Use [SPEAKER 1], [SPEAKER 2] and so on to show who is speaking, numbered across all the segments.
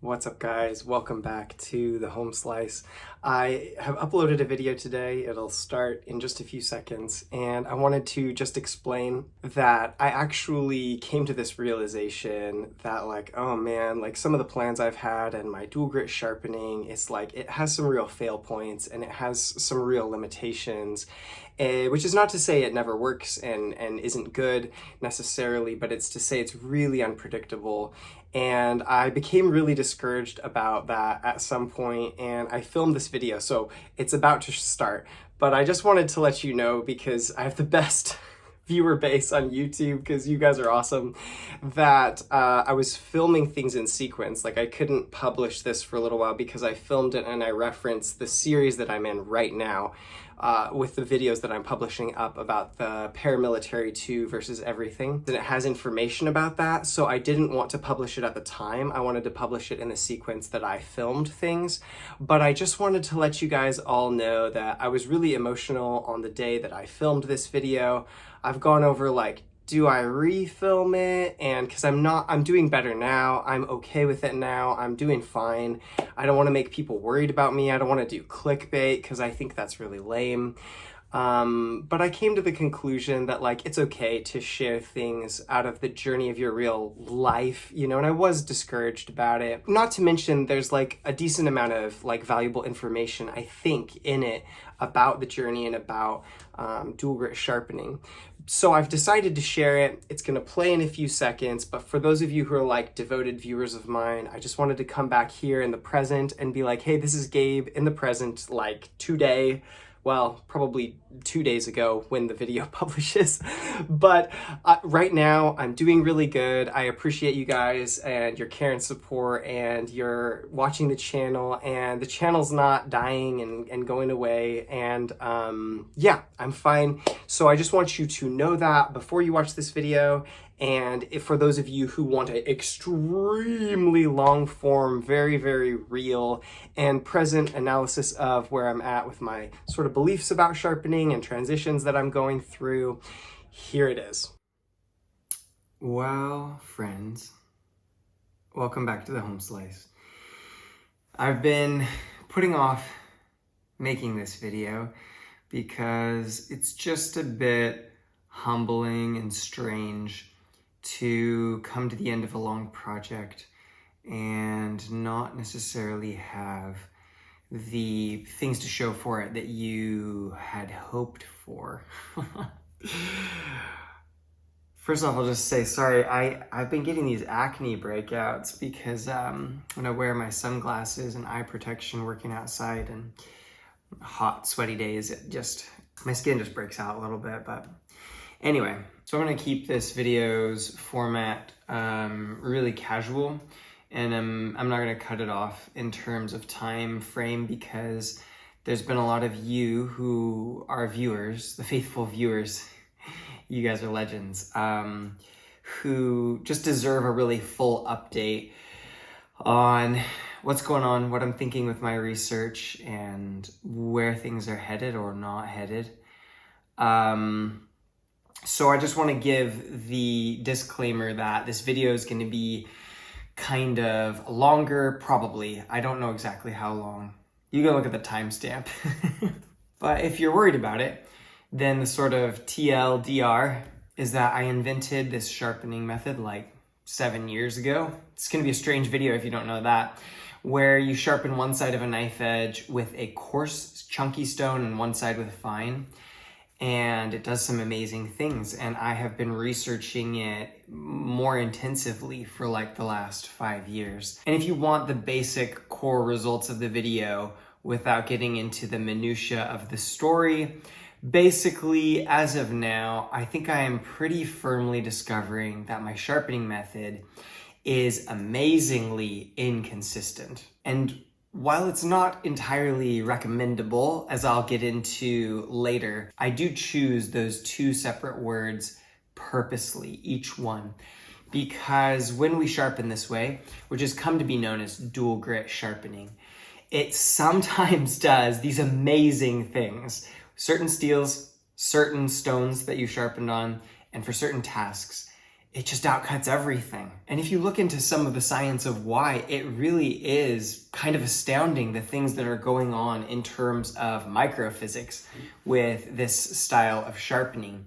[SPEAKER 1] What's up, guys? Welcome back to the Home Slice. I have uploaded a video today. It'll start in just a few seconds, and I wanted to just explain that I actually came to this realization that, oh man, some of the plans I've had and my dual grit sharpening, it's it has some real fail points and it has some real limitations. Which is not to say it never works and isn't good necessarily, but it's to say it's really unpredictable. And I became really discouraged about that at some point, and I filmed this video, so it's about to start. But I just wanted to let you know, because I have the best viewer base on YouTube, because you guys are awesome, that I was filming things in sequence. I couldn't publish this for a little while because I filmed it and I referenced the series that I'm in right now with the videos that I'm publishing up about the paramilitary 2 versus everything. And it has information about that, so I didn't want to publish it at the time. I wanted to publish it in the sequence that I filmed things. But I just wanted to let you guys all know that I was really emotional on the day that I filmed this video. I've gone over do I refilm it? And because I'm doing better now. I'm okay with it now. I'm doing fine. I don't want to make people worried about me. I don't want to do clickbait because I think that's really lame. But I came to the conclusion that it's okay to share things out of the journey of your real life, and I was discouraged about it. Not to mention there's a decent amount of valuable information, I think, in it about the journey and about dual grit sharpening. So I've decided to share it. It's going to play in a few seconds, but for those of you who are devoted viewers of mine, I just wanted to come back here in the present and be hey, this is Gabe in the present, today. Well, probably 2 days ago when the video publishes. But right now, I'm doing really good. I appreciate you guys and your care and support, and you're watching the channel, and the channel's not dying and going away. And yeah, I'm fine. So I just want you to know that before you watch this video. And if for those of you who want an extremely long form, very, very real and present analysis of where I'm at with my sort of beliefs about sharpening and transitions that I'm going through, here it is. Well, friends, welcome back to the Home Slice. I've been putting off making this video because it's just a bit humbling and strange to come to the end of a long project and not necessarily have the things to show for it that you had hoped for. First off, I'll just say sorry. I've been getting these acne breakouts because when I wear my sunglasses and eye protection working outside and hot, sweaty days, my skin just breaks out a little bit. But anyway, so I'm going to keep this video's format really casual, and I'm not going to cut it off in terms of time frame, because there's been a lot of you who are viewers, the faithful viewers, you guys are legends, who just deserve a really full update on what's going on, what I'm thinking with my research, and where things are headed or not headed. So I just want to give the disclaimer that this video is going to be kind of longer, probably. I don't know exactly how long. You can look at the timestamp. But if you're worried about it, then the sort of TLDR is that I invented this sharpening method 7 years ago. It's going to be a strange video if you don't know that, where you sharpen one side of a knife edge with a coarse, chunky stone and one side with a fine. And it does some amazing things, and I have been researching it more intensively for the last 5 years. And if you want the basic core results of the video without getting into the minutia of the story, basically, as of now, I think I am pretty firmly discovering that my sharpening method is amazingly inconsistent. And while it's not entirely recommendable, as I'll get into later, I do choose those two separate words purposely, each one, because when we sharpen this way, which has come to be known as dual grit sharpening, it sometimes does these amazing things. Certain steels, certain stones that you sharpened on, and for certain tasks, it just outcuts everything. And if you look into some of the science of why, it really is kind of astounding the things that are going on in terms of microphysics with this style of sharpening.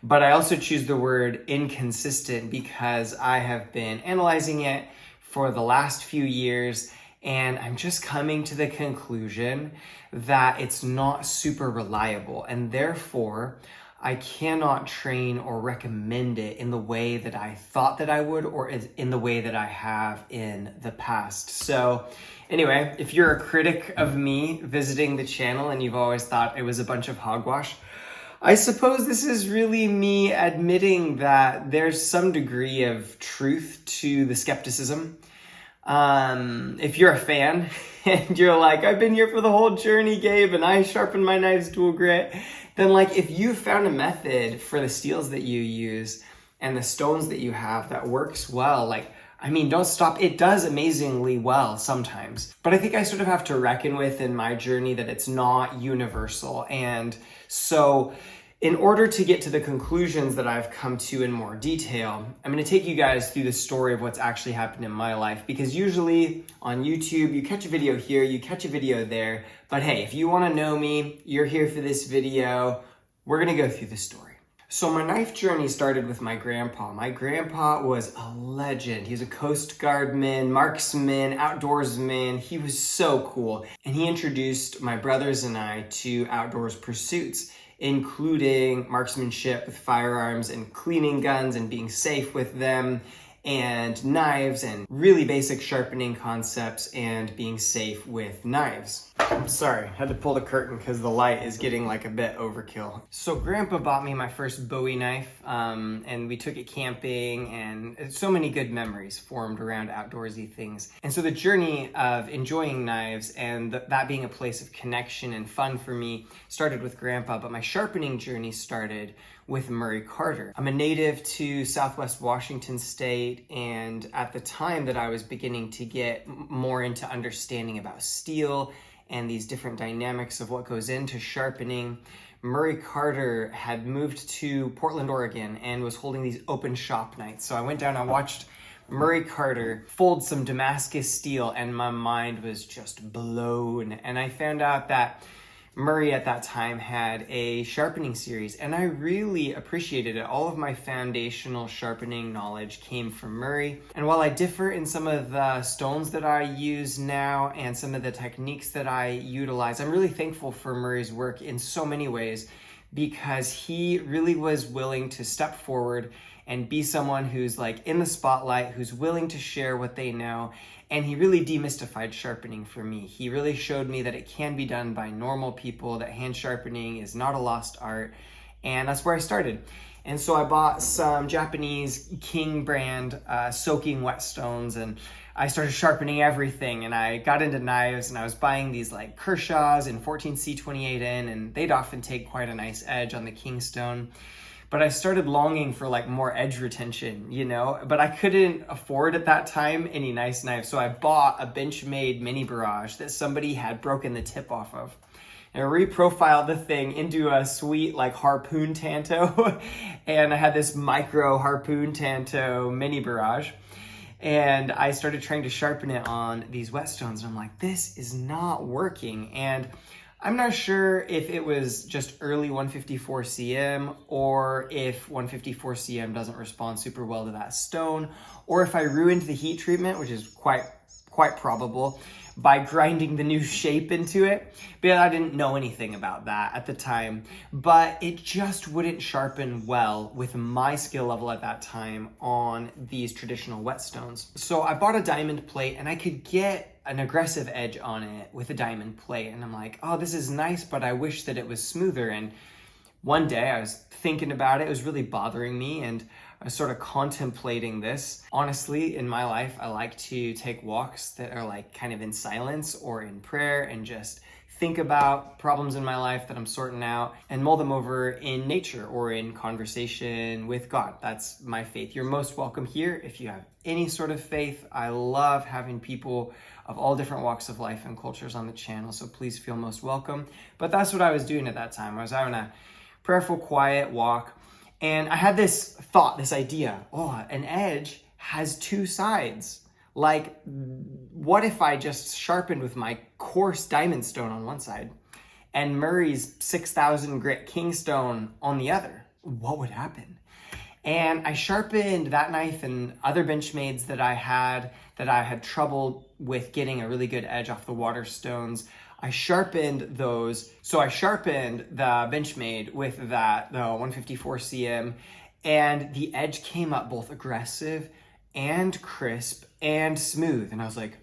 [SPEAKER 1] But I also choose the word inconsistent because I have been analyzing it for the last few years, and I'm just coming to the conclusion that it's not super reliable, and therefore I cannot train or recommend it in the way that I thought that I would, or in the way that I have in the past. So anyway, if you're a critic of me visiting the channel and you've always thought it was a bunch of hogwash, I suppose this is really me admitting that there's some degree of truth to the skepticism. If you're a fan and you're like, I've been here for the whole journey, Gabe, and I sharpen my knives dual grit, then like if you found a method for the steels that you use and the stones that you have that works well, like, I mean, don't stop. It does amazingly well sometimes. But I think I sort of have to reckon with in my journey that it's not universal. And so in order to get to the conclusions that I've come to in more detail, I'm going to take you guys through the story of what's actually happened in my life. Because usually on YouTube, you catch a video here, you catch a video there. But hey, if you want to know me, you're here for this video. We're going to go through the story. So my knife journey started with my grandpa. My grandpa was a legend. He was a Coast Guardman, marksman, outdoorsman. He was so cool. And he introduced my brothers and I to outdoors pursuits, including marksmanship with firearms and cleaning guns and being safe with them, and knives and really basic sharpening concepts and being safe with knives. I'm sorry, had to pull the curtain because the light is getting like a bit overkill. So Grandpa bought me my first Bowie knife, and we took it camping, and so many good memories formed around outdoorsy things. And so the journey of enjoying knives and that being a place of connection and fun for me started with Grandpa, but my sharpening journey started with Murray Carter. I'm a native to Southwest Washington State, and at the time that I was beginning to get more into understanding about steel and these different dynamics of what goes into sharpening, Murray Carter had moved to Portland, Oregon, and was holding these open shop nights. So I went down and watched Murray Carter fold some Damascus steel, and my mind was just blown. And I found out that Murray at that time had a sharpening series, and I really appreciated it. All of my foundational sharpening knowledge came from Murray. And while I differ in some of the stones that I use now and some of the techniques that I utilize, I'm really thankful for Murray's work in so many ways, because he really was willing to step forward and be someone who's like in the spotlight, who's willing to share what they know. And he really demystified sharpening for me. He really showed me that it can be done by normal people, that hand sharpening is not a lost art. And that's where I started. And so I bought some Japanese King brand soaking whetstones, and I started sharpening everything. And I got into knives, and I was buying these like Kershaws and 14C28N, and they'd often take quite a nice edge on the King stone. But I started longing for like more edge retention, you know, but I couldn't afford at that time any nice knives. So I bought a Benchmade mini barrage that somebody had broken the tip off of. And I reprofiled the thing into a sweet like harpoon tanto. And I had this micro harpoon tanto mini barrage. And I started trying to sharpen it on these whetstones. And I'm like, this is not working. And I'm not sure if it was just early 154 CM, or if 154 CM doesn't respond super well to that stone, or if I ruined the heat treatment, which is quite probable, by grinding the new shape into it. But I didn't know anything about that at the time, but it just wouldn't sharpen well with my skill level at that time on these traditional whetstones. So I bought a diamond plate, and I could get an aggressive edge on it with a diamond plate. And I'm like, oh, this is nice, but I wish that it was smoother. And one day I was thinking about it. It was really bothering me, and I was sort of contemplating this. Honestly, in my life, I like to take walks that are like kind of in silence or in prayer, and just think about problems in my life that I'm sorting out and mull them over in nature or in conversation with God. That's my faith. You're most welcome here if you have any sort of faith. I love having people of all different walks of life and cultures on the channel, so please feel most welcome. But that's what I was doing at that time. I was having a prayerful, quiet walk, And I had this thought, this idea, oh, an edge has two sides. Like, what if I just sharpened with my coarse diamond stone on one side and Murray's 6,000 grit kingstone on the other? What would happen? And I sharpened that knife and other Benchmades that I had trouble with getting a really good edge off the water stones. I sharpened those. So I sharpened the Benchmade with the 154 cm, and the edge came up both aggressive and crisp and smooth. And I was like,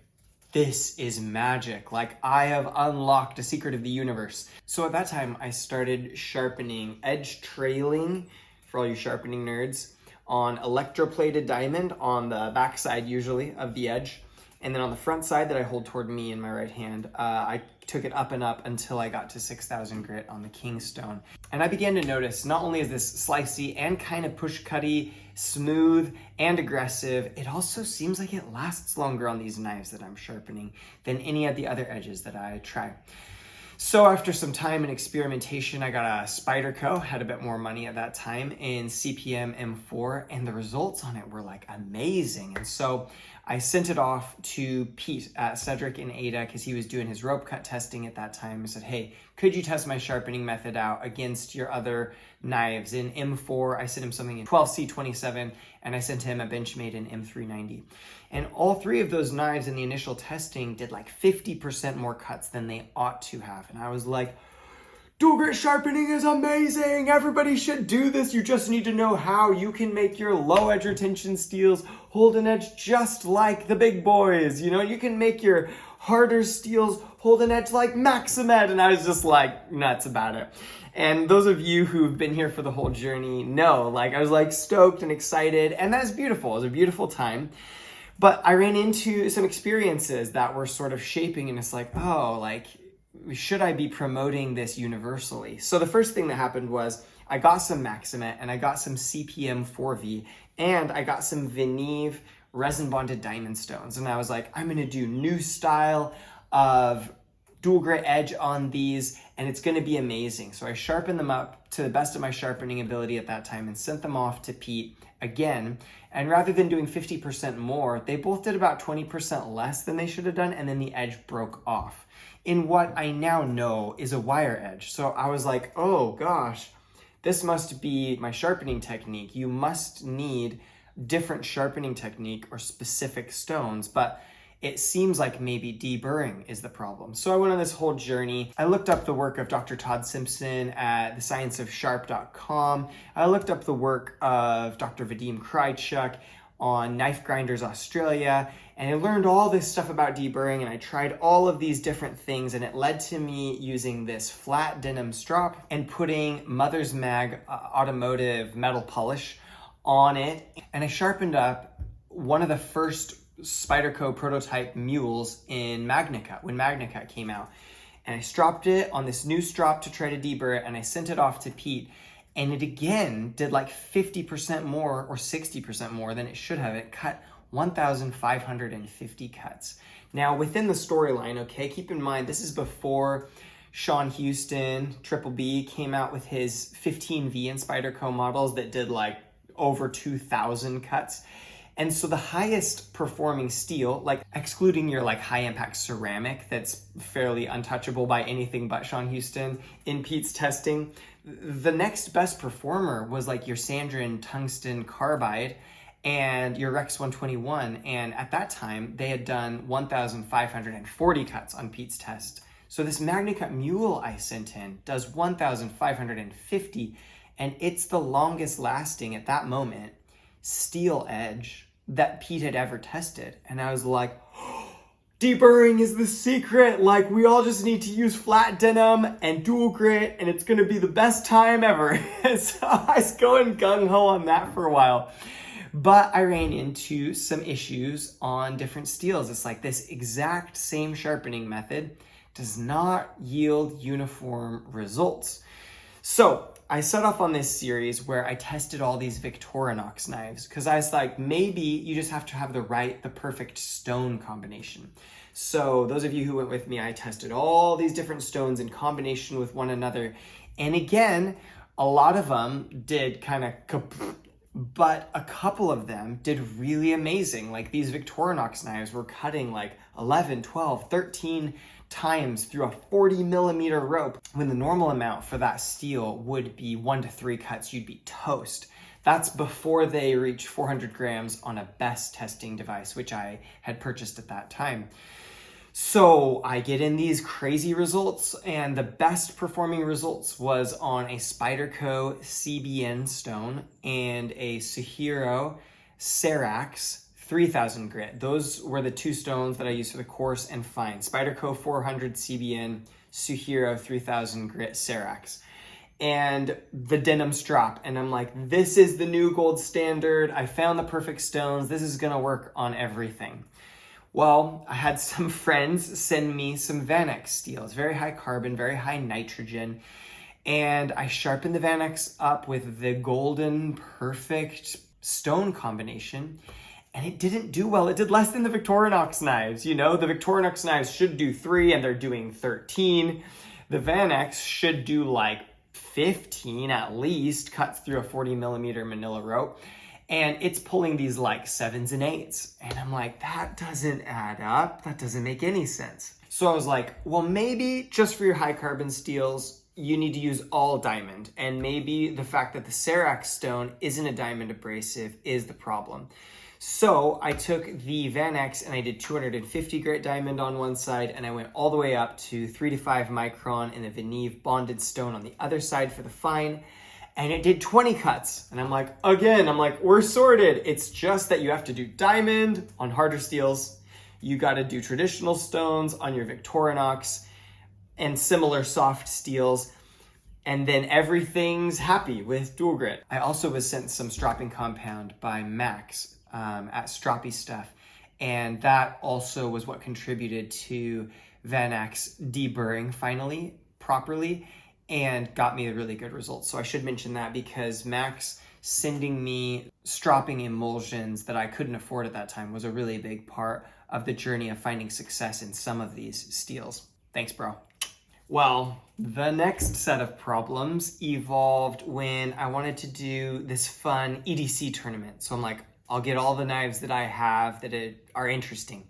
[SPEAKER 1] this is magic. Like, I have unlocked a secret of the universe. So at that time, I started sharpening edge trailing, for all you sharpening nerds, on electroplated diamond on the back side usually of the edge. And then on the front side that I hold toward me in my right hand, I took it up and up until I got to 6,000 grit on the kingstone. And I began to notice not only is this slicey and kind of push-cutty, smooth and aggressive, it also seems like it lasts longer on these knives that I'm sharpening than any of the other edges that I try. So after some time and experimentation, I got a Spyderco, had a bit more money at that time, in CPM M4, and the results on it were like amazing. And so I sent it off to Pete at Cedric and Ada because he was doing his rope cut testing at that time. I said, hey, could you test my sharpening method out against your other knives? In M4, I sent him something in 12C27, and I sent him a Benchmade in M390. And all three of those knives in the initial testing did like 50% more cuts than they ought to have. And I was like, dual grit sharpening is amazing. Everybody should do this. You just need to know how. You can make your low edge retention steels hold an edge just like the big boys. You know, you can make your harder steels hold an edge like Maximed. And I was just like nuts about it. And those of you who've been here for the whole journey know, like, I was like stoked and excited, and that was beautiful. It was a beautiful time. But I ran into some experiences that were sort of shaping, and it's like, oh, like, should I be promoting this universally? So the first thing that happened was I got some Maximet and I got some CPM 4V, and I got some Veneve resin bonded diamond stones. And I was like, I'm going to do new style of dual grit edge on these, and it's going to be amazing. So I sharpened them up to the best of my sharpening ability at that time and sent them off to Pete again. And rather than doing 50% more, they both did about 20% less than they should have done, and then the edge broke off in what I now know is a wire edge. So I was like, oh gosh, this must be my sharpening technique. You must need different sharpening technique or specific stones, but it seems like maybe deburring is the problem. So I went on this whole journey. I looked up the work of Dr. Todd Simpson at thescienceofsharp.com. I looked up the work of Dr. Vadim Krychuk on Knife Grinders Australia, and I learned all this stuff about deburring, and I tried all of these different things, and it led to me using this flat denim strop and putting Mother's Mag automotive metal polish on it. And I sharpened up one of the first Spyderco prototype mules in Magnicut, when Magnicut came out. And I stropped it on this new strop to try to deburr it, and I sent it off to Pete. And it again did like 50% more or 60% more than it should have. It cut 1,550 cuts. Now within the storyline, okay, keep in mind, this is before Sean Houston, Triple B, came out with his 15V and Spyderco models that did like over 2,000 cuts. And so the highest performing steel, like excluding your like high impact ceramic that's fairly untouchable by anything but Sean Houston in Pete's testing, the next best performer was like your Sandrin tungsten carbide and your Rex 121. And at that time, they had done 1,540 cuts on Pete's test. So this Magnicut Mule I sent in does 1,550, and it's the longest lasting at that moment steel edge that Pete had ever tested. And I was like, deburring is the secret. Like, we all just need to use flat denim and dual grit, and it's gonna be the best time ever. So I was going gung-ho on that for a while. But I ran into some issues on different steels. It's like this exact same sharpening method does not yield uniform results. So I set off on this series where I tested all these Victorinox knives because I was like, maybe you just have to have the perfect stone combination. So those of you who went with me, I tested all these different stones in combination with one another. And again, A lot of them did kind of but a couple of them did really amazing. Like these Victorinox knives were cutting like 11, 12, 13 times through a 40 millimeter rope, when the normal amount for that steel would be 1 to 3 cuts. You'd be toast. That's before they reach 400 grams on a best testing device, which I had purchased at that time. So I get in these crazy results, and the best performing results was on a Spyderco CBN stone and a Suhiro Serax 3000 grit. Those were the 2 stones that I used for the coarse and fine. Spyderco 400 CBN, Suhiro 3000 grit Serax. And the denim strap, and I'm like, this is the new gold standard. I found the perfect stones. This is gonna work on everything. Well, I had some friends send me some Vanex steels, very high carbon, very high nitrogen, and I sharpened the Vanex up with the golden perfect stone combination, and it didn't do well. It did less than the Victorinox knives. You know, the Victorinox knives should do 3 and they're doing 13. The Vanex should do like 15 at least, cuts through a 40 millimeter manila rope. And it's pulling these like 7s and 8s. And I'm like, that doesn't add up. That doesn't make any sense. So I was like, well, maybe just for your high carbon steels, you need to use all diamond. And maybe the fact that the Serax stone isn't a diamond abrasive is the problem. So I took the Vanex and I did 250 grit diamond on one side, and I went all the way up to 3 to 5 micron in the Veneve bonded stone on the other side for the fine. And it did 20 cuts. And I'm like, we're sorted. It's just that you have to do diamond on harder steels. You got to do traditional stones on your Victorinox and similar soft steels. And then everything's happy with dual grit. I also was sent some stropping compound by Max at Stroppy Stuff. And that also was what contributed to Vanex deburring finally, properly, and got me a really good results. So I should mention that, because Max sending me stropping emulsions that I couldn't afford at that time was a really big part of the journey of finding success in some of these steels. Thanks, bro. Well, the next set of problems evolved when I wanted to do this fun EDC tournament. So I'm like, I'll get all the knives that I have that are interesting,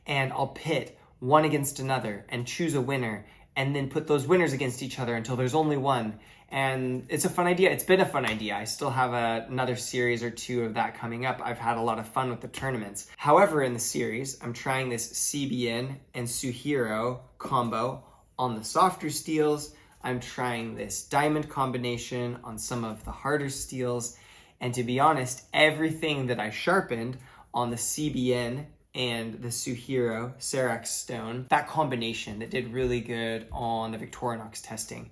[SPEAKER 1] and I'll pit one against another and choose a winner, and then put those winners against each other until there's only one. And it's a fun idea. It's been a fun idea. I still have another series or 2 of that coming up. I've had a lot of fun with the tournaments. However, in the series, I'm trying this CBN and Suhiro combo on the softer steels. I'm trying this diamond combination on some of the harder steels. And to be honest, everything that I sharpened on the CBN and the Suhiro Serax stone, that combination that did really good on the Victorinox testing,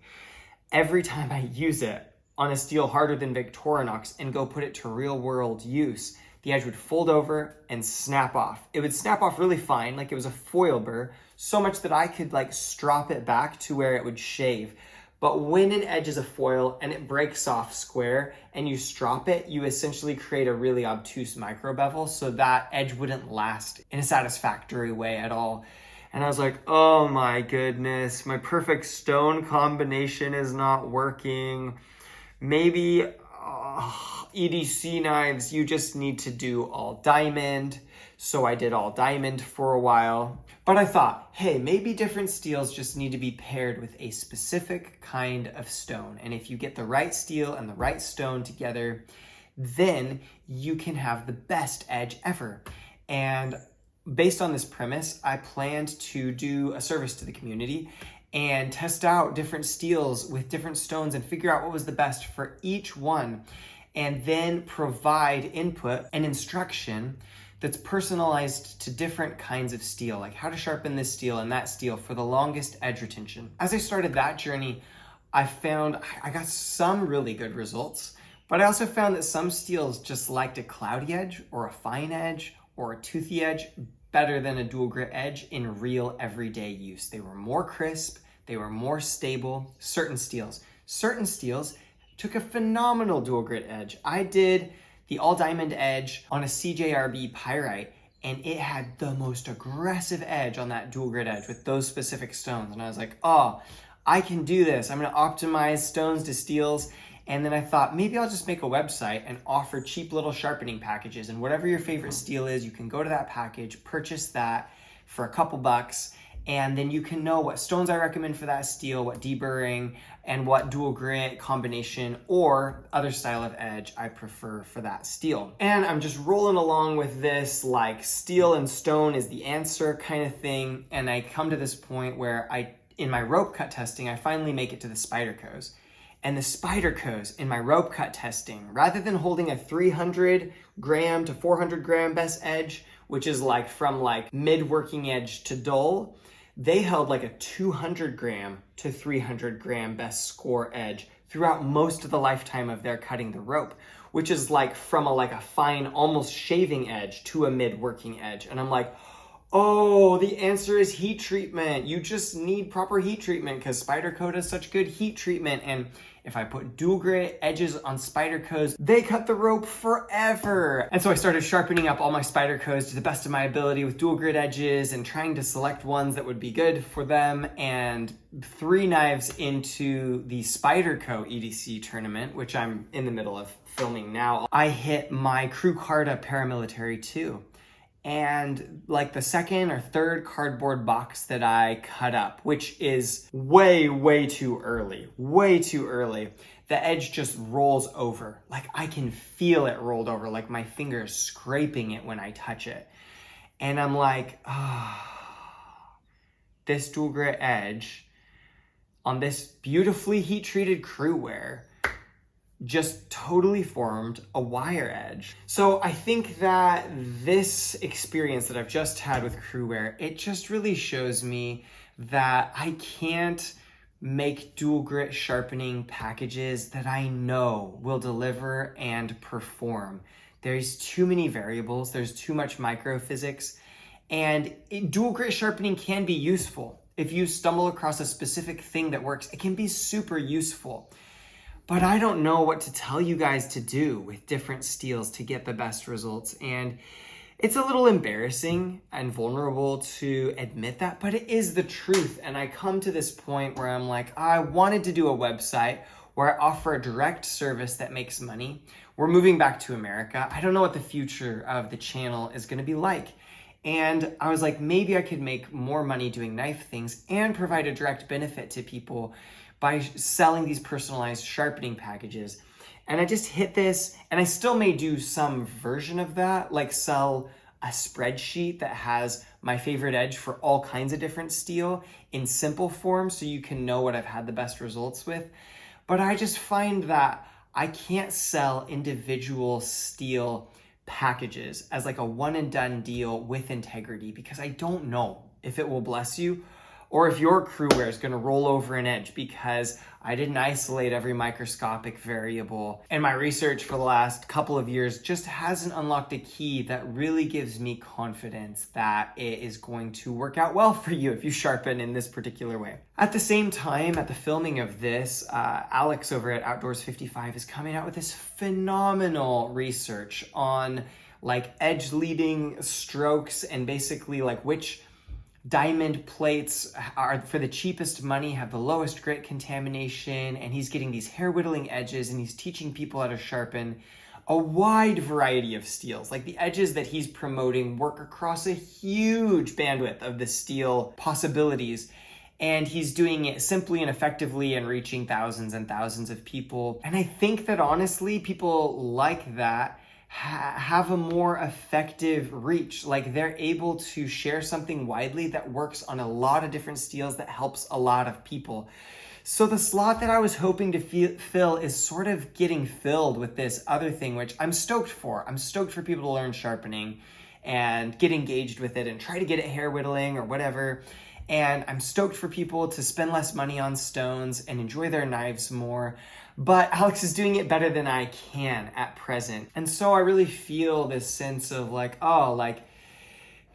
[SPEAKER 1] every time I use it on a steel harder than Victorinox and go put it to real world use, the edge would fold over and snap off. It would snap off really fine, like it was a foil burr, so much that I could like strop it back to where it would shave. But when an edge is a foil and it breaks off square and you strop it, you essentially create a really obtuse micro bevel, so that edge wouldn't last in a satisfactory way at all. And I was like, oh my goodness, my perfect stone combination is not working. Maybe EDC knives, you just need to do all diamond. So I did all diamond for a while. But I thought, hey, maybe different steels just need to be paired with a specific kind of stone. And if you get the right steel and the right stone together, then you can have the best edge ever. And based on this premise, I planned to do a service to the community and test out different steels with different stones and figure out what was the best for each one, and then provide input and instruction that's personalized to different kinds of steel, like how to sharpen this steel and that steel for the longest edge retention. As I started that journey, I found I got some really good results, but I also found that some steels just liked a cloudy edge or a fine edge or a toothy edge better than a dual grit edge in real everyday use. They were more crisp, they were more stable. Certain steels took a phenomenal dual grit edge. I did the all diamond edge on a CJRB pyrite, and it had the most aggressive edge on that dual grit edge with those specific stones. And I was like, oh, I can do this. I'm gonna optimize stones to steels And then I thought maybe I'll just make a website and offer cheap little sharpening packages, and whatever your favorite steel is, you can go to that package, purchase that for a couple bucks, and then you can know what stones I recommend for that steel, what deburring, and what dual grit combination or other style of edge I prefer for that steel. And I'm just rolling along with this like steel and stone is the answer kind of thing. And I come to this point where in my rope cut testing, I finally make it to the Spydercos. And the Spydercos in my rope cut testing, rather than holding a 300 gram to 400 gram best edge, which is like from like mid working edge to dull, they held like a 200 gram to 300 gram best score edge throughout most of the lifetime of their cutting the rope, which is like from a fine, almost shaving edge to a mid working edge. And I'm like, oh, the answer is heat treatment. You just need proper heat treatment because Spyderco does such good heat treatment. And if I put dual grit edges on Spydercos, they cut the rope forever. And so I started sharpening up all my Spydercos to the best of my ability with dual grit edges and trying to select ones that would be good for them. And 3 knives into the Spyderco EDC tournament, which I'm in the middle of filming now, I hit my Crew Carta Paramilitary 2. And like the second or third cardboard box that I cut up, which is way too early, the edge just rolls over. Like I can feel it rolled over, like my fingers scraping it when I touch it. And I'm like, this dual grit edge on this beautifully heat treated crew wear just totally formed a wire edge. So I think that this experience that I've just had with crew wear, it just really shows me that I can't make dual grit sharpening packages that I know will deliver and perform. There's too many variables, there's too much microphysics, and dual grit sharpening can be useful. If you stumble across a specific thing that works, it can be super useful. But I don't know what to tell you guys to do with different steels to get the best results. And it's a little embarrassing and vulnerable to admit that, but it is the truth. And I come to this point where I'm like, I wanted to do a website where I offer a direct service that makes money. We're moving back to America. I don't know what the future of the channel is going to be like. And I was like, maybe I could make more money doing knife things and provide a direct benefit to people by selling these personalized sharpening packages. And I just hit this, and I still may do some version of that, like sell a spreadsheet that has my favorite edge for all kinds of different steel in simple form so you can know what I've had the best results with. But I just find that I can't sell individual steel packages as like a one and done deal with integrity because I don't know if it will bless you or if your crew wear is going to roll over an edge because I didn't isolate every microscopic variable. And my research for the last couple of years just hasn't unlocked a key that really gives me confidence that it is going to work out well for you if you sharpen in this particular way. At the same time, at the filming of this, Alex over at Outdoors 55 is coming out with this phenomenal research on like edge leading strokes and basically like which diamond plates are for the cheapest money, have the lowest grit contamination, and he's getting these hair whittling edges and he's teaching people how to sharpen a wide variety of steels. Like the edges that he's promoting work across a huge bandwidth of the steel possibilities. And he's doing it simply and effectively and reaching thousands and thousands of people. And I think that honestly, people like that have a more effective reach. Like they're able to share something widely that works on a lot of different steels that helps a lot of people. So the slot that I was hoping to fill is sort of getting filled with this other thing, which I'm stoked for. I'm stoked for people to learn sharpening and get engaged with it and try to get it hair whittling or whatever. And I'm stoked for people to spend less money on stones and enjoy their knives more. But Alex is doing it better than I can at present. And so I really feel this sense of like, oh, like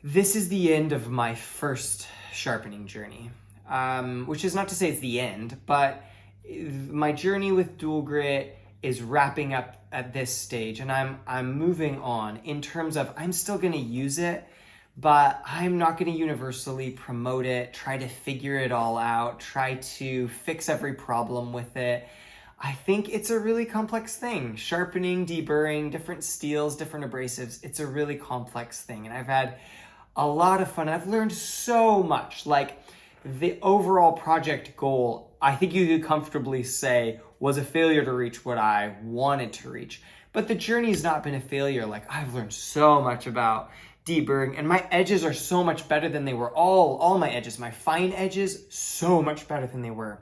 [SPEAKER 1] this is the end of my first sharpening journey. Which is not to say it's the end, but my journey with dual grit is wrapping up at this stage. And I'm moving on in terms of I'm still gonna use it, but I'm not going to universally promote it, try to figure it all out, try to fix every problem with it. I think it's a really complex thing. Sharpening, deburring, different steels, different abrasives, it's a really complex thing. And I've had a lot of fun. I've learned so much. Like the overall project goal, I think you could comfortably say was a failure to reach what I wanted to reach. But the journey's not been a failure. Like I've learned so much about deburring, and my edges are so much better than they were. All my edges, my fine edges, so much better than they were.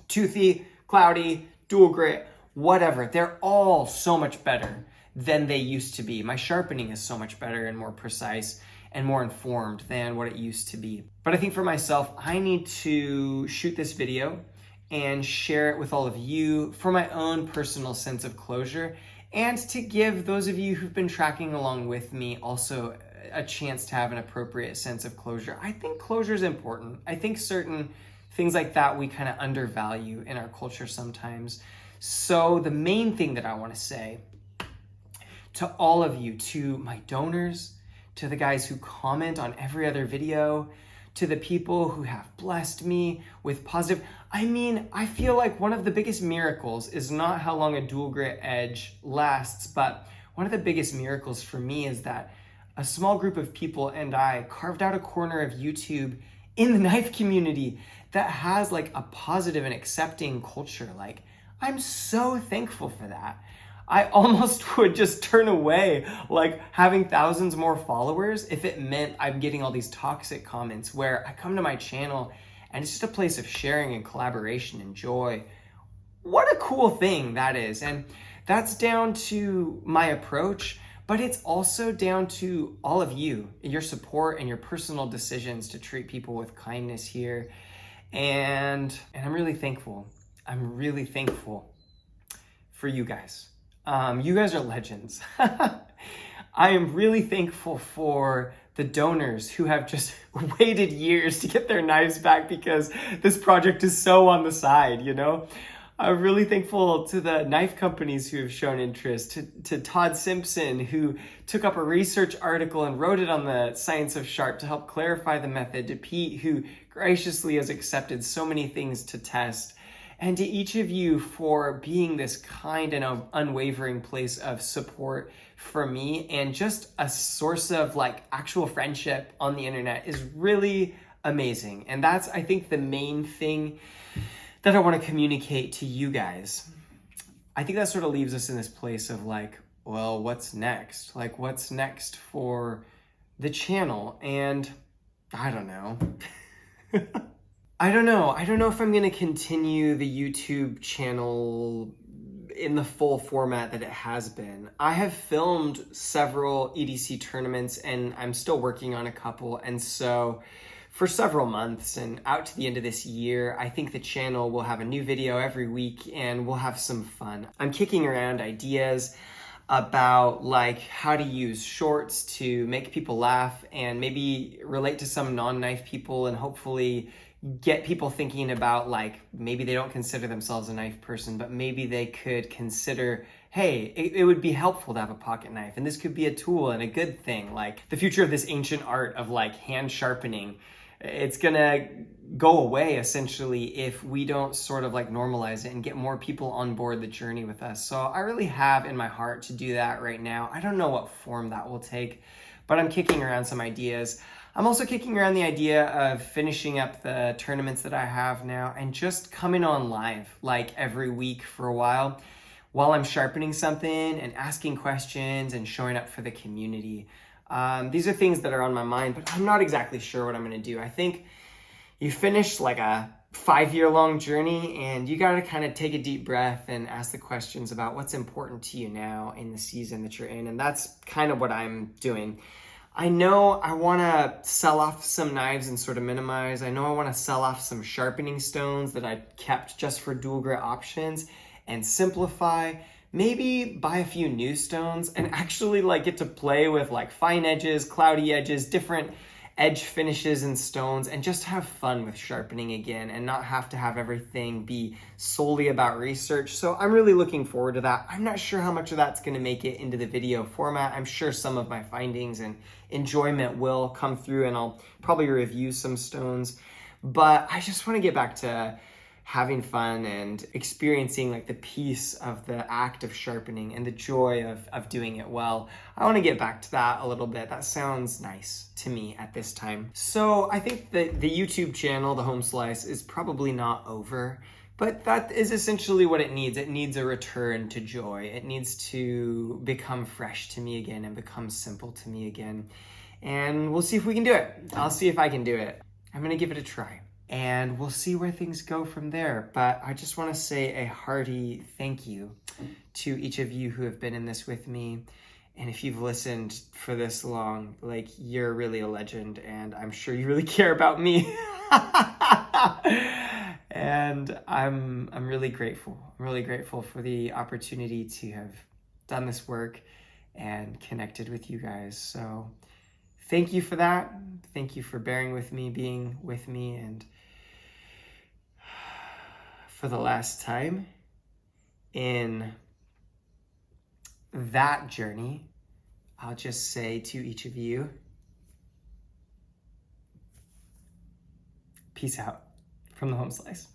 [SPEAKER 1] Toothy, cloudy, dual grit, whatever. They're all so much better than they used to be. My sharpening is so much better and more precise and more informed than what it used to be. But I think for myself, I need to shoot this video and share it with all of you for my own personal sense of closure, and to give those of you who've been tracking along with me also a chance to have an appropriate sense of closure. I think closure is important. I think certain things like that we kind of undervalue in our culture sometimes. So the main thing that I want to say to all of you, to my donors, to the guys who comment on every other video, to the people who have blessed me with positive. I mean, I feel like one of the biggest miracles is not how long a dual grit edge lasts, but one of the biggest miracles for me is that a small group of people and I carved out a corner of YouTube in the knife community that has like a positive and accepting culture. Like, I'm so thankful for that. I almost would just turn away, like having thousands more followers, if it meant I'm getting all these toxic comments where I come to my channel and it's just a place of sharing and collaboration and joy. What a cool thing that is. And that's down to my approach, but it's also down to all of you, your support and your personal decisions to treat people with kindness here. And I'm really thankful. I'm really thankful for you guys. You guys are legends. I am really thankful for the donors who have just waited years to get their knives back because this project is so on the side, you know? I'm really thankful to the knife companies who have shown interest, to Todd Simpson, who took up a research article and wrote it on the Science of Sharp to help clarify the method, to Pete, who graciously has accepted so many things to test, and to each of you for being this kind and unwavering place of support for me, and just a source of like actual friendship on the internet is really amazing. And that's, I think, the main thing that I want to communicate to you guys. I think that sort of leaves us in this place of like, well, what's next? Like, what's next for the channel? And I don't know. I don't know if I'm going to continue the YouTube channel in the full format that it has been. I have filmed several EDC tournaments and I'm still working on a couple. And so for several months and out to the end of this year, I think the channel will have a new video every week and we'll have some fun. I'm kicking around ideas about like how to use shorts to make people laugh and maybe relate to some non-knife people, and hopefully get people thinking about like maybe they don't consider themselves a knife person, but maybe they could consider, hey, it would be helpful to have a pocket knife, and this could be a tool and a good thing. Like the future of this ancient art of like hand sharpening, it's gonna go away essentially if we don't sort of like normalize it and get more people on board the journey with us. So I really have in my heart to do that right now. I don't know what form that will take, but I'm kicking around some ideas. I'm also kicking around the idea of finishing up the tournaments that I have now and just coming on live like every week for a while I'm sharpening something and asking questions and showing up for the community. These are things that are on my mind, but I'm not exactly sure what I'm gonna do. I think you finish like a 5-year-long journey and you gotta kind of take a deep breath and ask the questions about what's important to you now in the season that you're in. And that's kind of what I'm doing. I know I wanna sell off some knives and sort of minimize. I know I wanna sell off some sharpening stones that I kept just for dual grit options and simplify. Maybe buy a few new stones and actually like get to play with like fine edges, cloudy edges, different edge finishes and stones, and just have fun with sharpening again and not have to have everything be solely about research. So I'm really looking forward to that. I'm not sure how much of that's gonna make it into the video format. I'm sure some of my findings and enjoyment will come through and I'll probably review some stones, but I just wanna get back to having fun and experiencing like the peace of the act of sharpening and the joy of doing it well. I want to get back to that a little bit. That sounds nice to me at this time. So I think that the YouTube channel, The Home Slice, is probably not over, but that is essentially what it needs. It needs a return to joy. It needs to become fresh to me again and become simple to me again. And we'll see if we can do it. I'll see if I can do it. I'm gonna give it a try. And we'll see where things go from there. But I just want to say a hearty thank you to each of you who have been in this with me. And if you've listened for this long, like, you're really a legend, and I'm sure you really care about me. And I'm really grateful. I'm really grateful for the opportunity to have done this work and connected with you guys. So thank you for that. Thank you for bearing with me, being with me, and for the last time in that journey, I'll just say to each of you, peace out from the Home Slice.